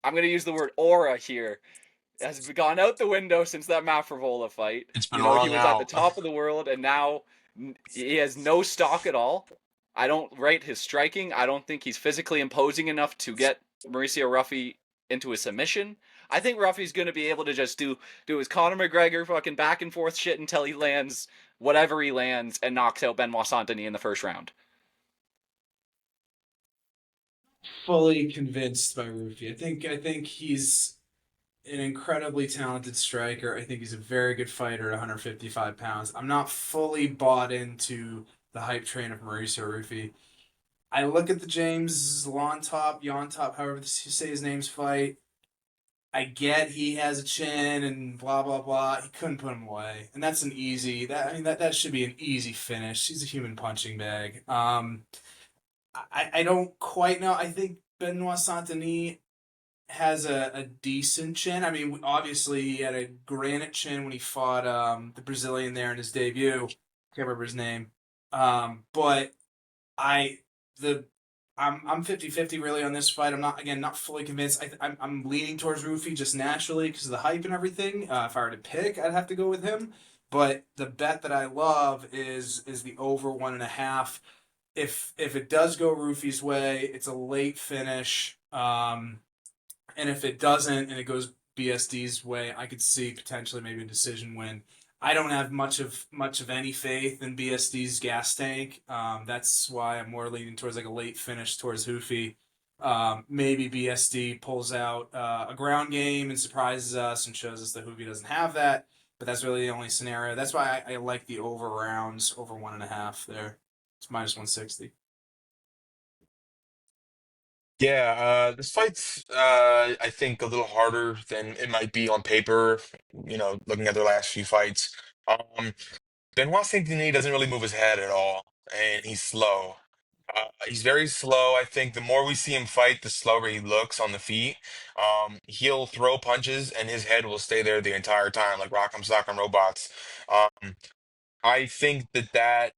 I'm gonna use the word aura here. Has gone out the window since that Mafrovola fight. It's been You know, he wrung was at the out. top of the world, and now he has no stock at all. I don't rate his striking. I don't think he's physically imposing enough to get Mauricio Ruffy into a submission. I think Ruffy's going to be able to just do his Conor McGregor fucking back and forth shit until he lands whatever he lands and knocks out Benoit Saint Denis in the first round. Fully convinced by Rufy. I think he's an incredibly talented striker. I think he's a very good fighter at 155 pounds. I'm not fully bought into the hype train of Mauricio Rufy. I look at the James Yontop, however you say his name's fight. I get he has a chin and blah blah blah. He couldn't put him away, and that's an easy. That should be an easy finish. He's a human punching bag. I don't quite know. I think Benoit Saint Denis has a decent chin. I mean, obviously he had a granite chin when he fought the Brazilian there in his debut. Can't remember his name. But I the I'm 50-50 really on this fight. I'm not fully convinced. I'm leaning towards Rufy just naturally because of the hype and everything. If I were to pick, I'd have to go with him. But the bet that I love is the over 1.5. If it does go Rufy's way, it's a late finish. And if it doesn't and it goes BSD's way, I could see potentially maybe a decision win. I don't have much of any faith in BSD's gas tank. That's why I'm more leaning towards like a late finish towards Hoofy. Maybe BSD pulls out a ground game and surprises us and shows us that Hoofy doesn't have that. But that's really the only scenario. That's why I like the over rounds, over 1.5 there. It's minus 160. Yeah, this fight's I think a little harder than it might be on paper. Looking at their last few fights. Benoit Saint Denis doesn't really move his head at all, and he's slow. He's very slow. I think the more we see him fight, the slower he looks on the feet. He'll throw punches and his head will stay there the entire time, like Rock'em Sock'em Robots. I think that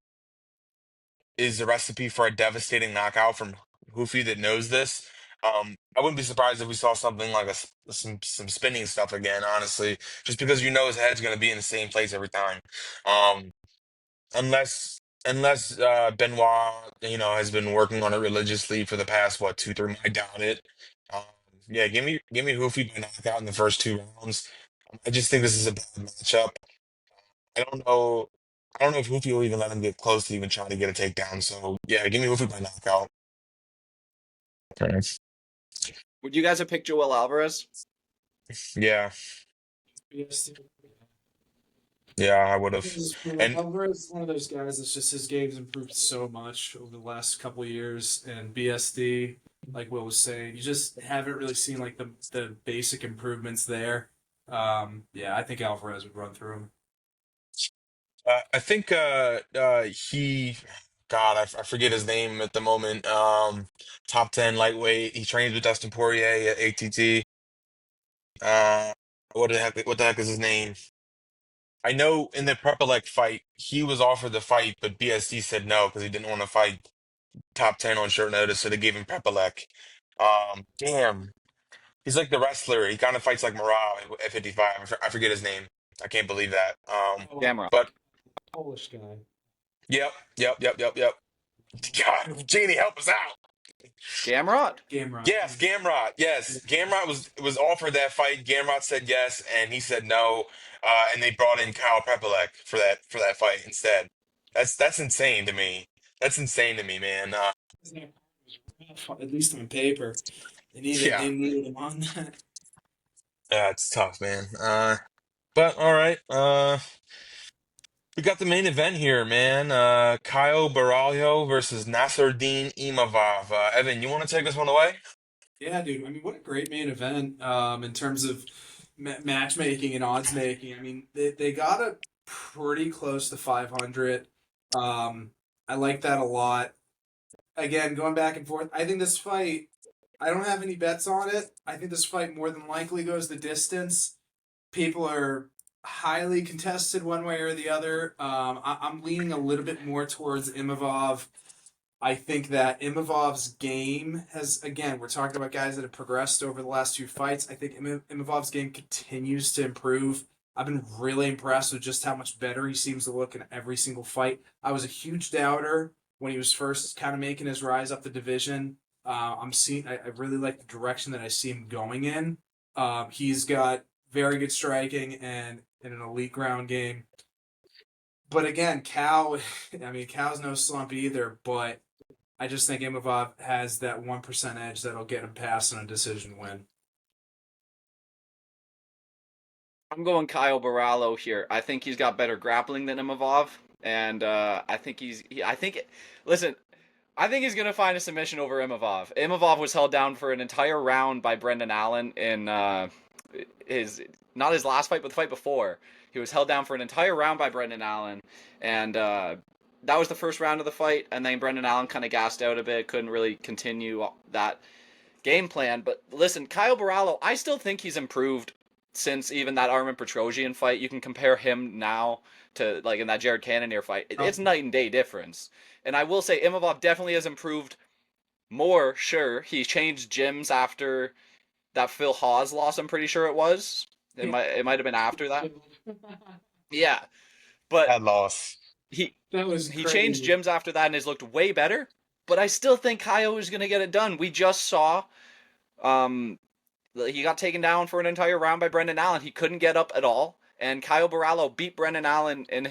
is a recipe for a devastating knockout from Hoofy that knows this. I wouldn't be surprised if we saw something like some spinning stuff again, honestly, just because you know his head's going to be in the same place every time. Um, unless Benoit, has been working on it religiously for the past what 2, 3 months. I doubt it. Um, yeah, give me Hoofy by knockout in the first 2 rounds. I just think this is a bad matchup. I don't know. I don't know if Hoofy will even let him get close to even trying to get a takedown. So yeah, give me Hoofy by knockout. Okay. Would you guys have picked Joel Alvarez? Yeah, Yes, yeah, I would have. because And Alvarez is one of those guys that's just his game's improved so much over the last couple of years, and BSD, like Will was saying, you just haven't really seen like the basic improvements there. Yeah, I think Alvarez would run through him. I think God, I forget his name at the moment. Top 10 lightweight. He trains with Dustin Poirier at ATT. Uh, what the heck is his name? I know in the Prepelec fight, he was offered the fight, but BSD said no because he didn't want to fight top 10 on short notice, so they gave him Prepelec. Damn. He's like the wrestler. He kind of fights like Morale at 55. I forget his name. I can't believe that. Oh, Gamrot. But Polish guy. yep, yep, yep, yep, yep. God, Genie, help us out. Gamrot? Gamrot. Yes, Gamrot. Yes, Gamrot was offered that fight. Gamrot said yes, and he said no. And they brought in Kyle Prepelec for that fight instead. That's insane to me. That's insane to me, man. At least on paper, Yeah, they needed him on that. it's tough, man. But all right. We got the main event here, man. Caio Baralho versus Nasruddin Imavov. Evan, you want to take this one away? Yeah, dude. I mean, what a great main event in terms of matchmaking and odds making. I mean, they got it pretty close to 500. I like that a lot. Again, going back and forth. I think this fight, I don't have any bets on it. I think this fight more than likely goes the distance. People are highly contested one way or the other. I'm leaning a little bit more towards Imavov. I think that Imavov's game has, again, we're talking about guys that have progressed over the last few fights. I think Imavov's game continues to improve. I've been really impressed with just how much better he seems to look in every single fight. I was a huge doubter when he was first kind of making his rise up the division. I really like the direction that I see him going in. He's got very good striking and an elite ground game. But again, I mean, Cal's no slump either, but I just think Imavov has that 1% edge that'll get him past on a decision win. I'm going Kyle Barallo here. I think he's got better grappling than Imavov, and I think listen, I think he's gonna find a submission over Imavov. Imavov was held down for an entire round by Brendan Allen in his not his last fight, but the fight before. He was held down for an entire round by Brendan Allen, and that was the first round of the fight. And then Brendan Allen kind of gassed out a bit, couldn't really continue that game plan. But listen, Kyle Barallo, I still think he's improved since even that Armin Petrosian fight. You can compare him now to like in that Jared Cannonier fight. It's night and day difference. And I will say Imavov definitely has improved more. Sure, he changed gyms after that Phil Hawes loss. I'm pretty sure it was. It might have been after that. Yeah, but Bad loss. he That was he changed crazy. gyms after that and has looked way better. But I still think Kyle is going to get it done. We just saw um, he got taken down for an entire round by Brendan Allen. He couldn't get up at all, and Kyle Barallo beat Brendan Allen in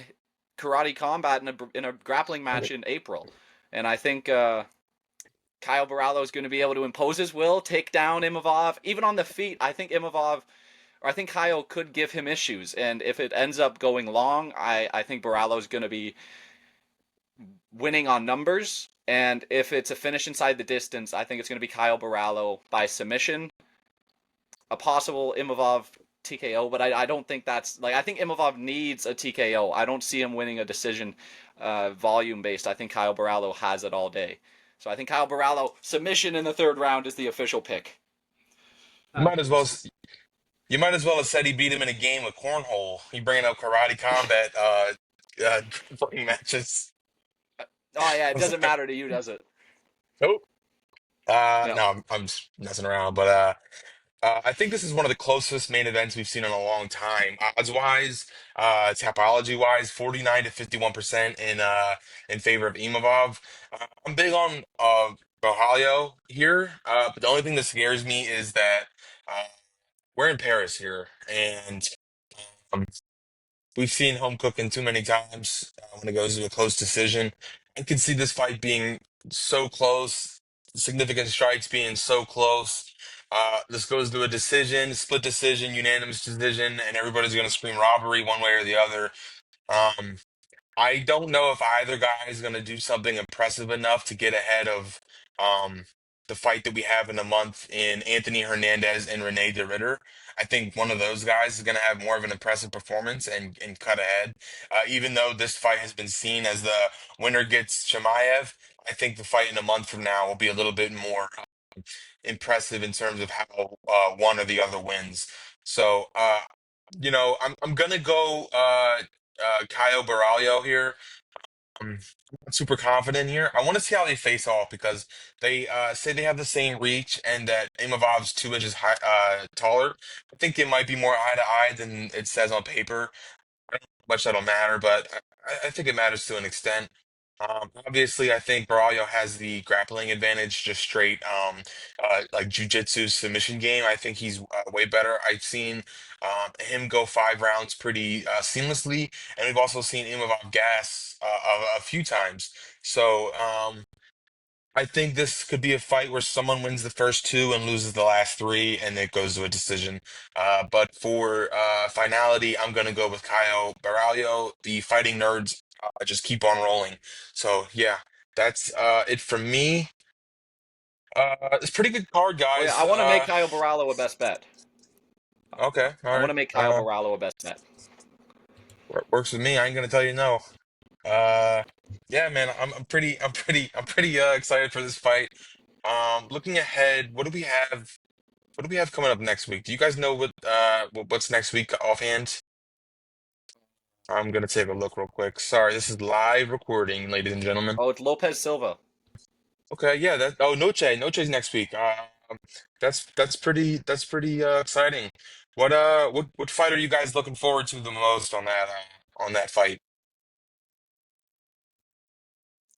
karate combat in a grappling match in April. And I think Kyle Barallo is going to be able to impose his will, take down Imavov, even on the feet. I think Kyle could give him issues, and if it ends up going long, I think Barallo is going to be winning on numbers. And if it's a finish inside the distance, I think it's going to be Kyle Barallo by submission. A possible Imavov TKO, but I don't think that's like I think Imavov needs a TKO. I don't see him winning a decision volume based. I think Kyle Barallo has it all day. So I think Kyle Barallo submission in the third round is the official pick. You might as well. Nice. You might as well have said he beat him in a game of cornhole. You bringing up karate combat fucking matches. Oh yeah, it I'm doesn't sorry. matter to you, does it? Nope. No. No, I'm just messing around, but I think this is one of the closest main events we've seen in a long time. Odds wise, topology wise, 49 to 51% in favor of Imavov. I'm big on Bohalio here, but the only thing that scares me is that uh, we're in Paris here, and um, we've seen home cooking too many times when it goes to a close decision. I can see this fight being so close, significant strikes being so close. This goes to a decision, split decision, unanimous decision, and everybody's going to scream robbery one way or the other. Um, I don't know if either guy is going to do something impressive enough to get ahead of um, the fight that we have in a month in Anthony Hernandez and Rene de Ritter. I think one of those guys is going to have more of an impressive performance and cut ahead. Even though this fight has been seen as the winner gets Chimaev, I think the fight in a month from now will be a little bit more impressive in terms of how one or the other wins. So, I'm gonna go Caio Baralho here. I'm not super confident here. I want to see how they face off because they say they have the same reach and that Imavov's 2 inches taller. I think it might be more eye to eye than it says on paper. I don't know how much that'll matter, but I think it matters to an extent. Obviously, I think Baralho has the grappling advantage, just straight like jujitsu submission game. I think he's way better. I've seen him go 5 rounds pretty seamlessly, and we've also seen Imavov gas a few times. So I think this could be a fight where someone wins the first two and loses the last three, and it goes to a decision. But for finality, I'm going to go with Caio Baralho. The fighting nerds just keep on rolling. So yeah, that's it for me. It's a pretty good card, Oh yeah, guys. I want to make Kyle Barallo a best bet. Okay, all I want right. to make Kyle Barallo a best bet. Works with me. I ain't gonna tell you no. Uh, yeah, man, I'm pretty excited for this fight. Looking ahead, what do we have? What do we have coming up next week? Do you guys know what's next week offhand? I'm gonna take a look real quick. Sorry, this is live recording, ladies and gentlemen. Oh, it's Lopez Silva. Okay, yeah, Noche's next week. That's pretty exciting. What fight are you guys looking forward to the most on that fight?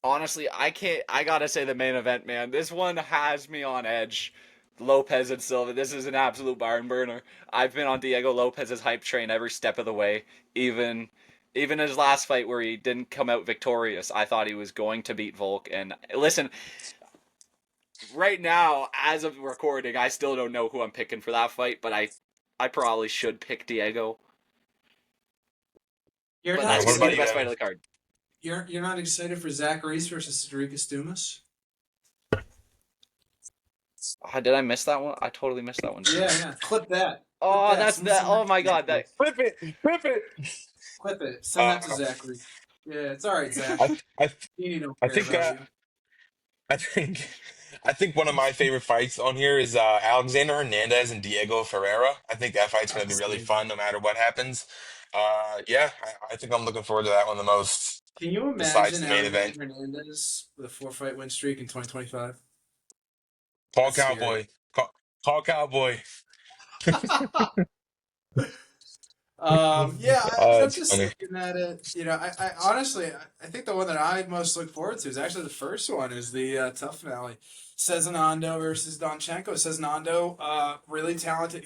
Honestly, I can't. I gotta say the main event, man. This one has me on edge. Lopez and Silva. This is an absolute barn burner. I've been on Diego Lopez's hype train every step of the way. Even even his last fight where he didn't come out victorious, I thought he was going to beat Volk. And listen, right now, as of recording, I still don't know who I'm picking for that fight, but I probably should pick Diego. You're But All not that's right, what gonna be about the you, best fight excited. of the card. You're not excited for Zach Reese versus Cedric Dumas? Oh, did I miss that one? I totally missed that one. Didn't I? Yeah, yeah. Clip that. Clip Oh, that. that's Send, that. send Oh that to my Zach god, that. Reese. Flip it, flip it. Clip it. Send that to Uh, Zach Reese. Yeah, it's all right, Zach. I I He don't I care think about you. I think I think one of my favorite fights on here is Alexander Hernandez and Diego Ferreira. I think that fight's I going to can be really see fun that. no matter what happens. Yeah, I think I'm looking forward to that one the most, Can you besides imagine the main event. Alexander Hernandez with a 4 fight win streak in 2025? Call That's scary. Cowboy, call Cowboy. Yeah, That's just funny. looking at it, I honestly, I think the one that I most look forward to is actually the first one, is the tough finale. Cezinando versus Donchenko. Cezinando, really talented.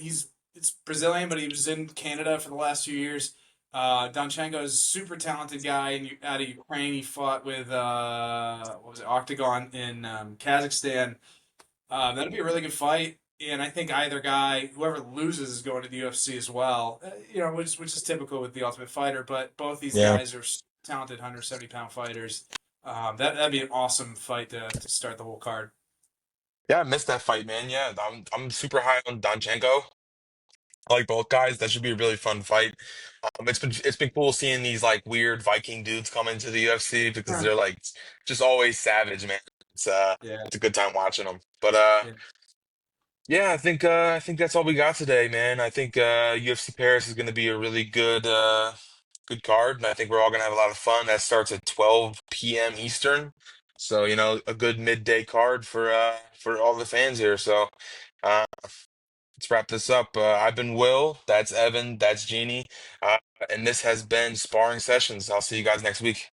It's Brazilian, but he was in Canada for the last few years. Donchenko is a super talented guy out of Ukraine. He fought with what was it, Octagon in Kazakhstan. That'd be a really good fight, and I think either guy, whoever loses, is going to the UFC as well. Which is typical with the Ultimate Fighter. But both these Yeah, guys are talented 170-pound fighters. That'd be an awesome fight to start the whole card. yeah, I missed that fight, man. Yeah, I'm super high on Donchenko. I like both guys. That should be a really fun fight. It's been cool seeing these like weird Viking dudes come into the UFC because Huh. they're like just always savage, man. Yeah, it's a good time watching them. But yeah. yeah, I think that's all we got today, man. I think UFC Paris is going to be a really good card, and I think we're all going to have a lot of fun. That starts at 12 p.m. Eastern, so a good midday card for all the fans here. So uh, let's wrap this up. I've been Will. That's Evan. That's Jeannie. And this has been Sparring Sessions. I'll see you guys next week.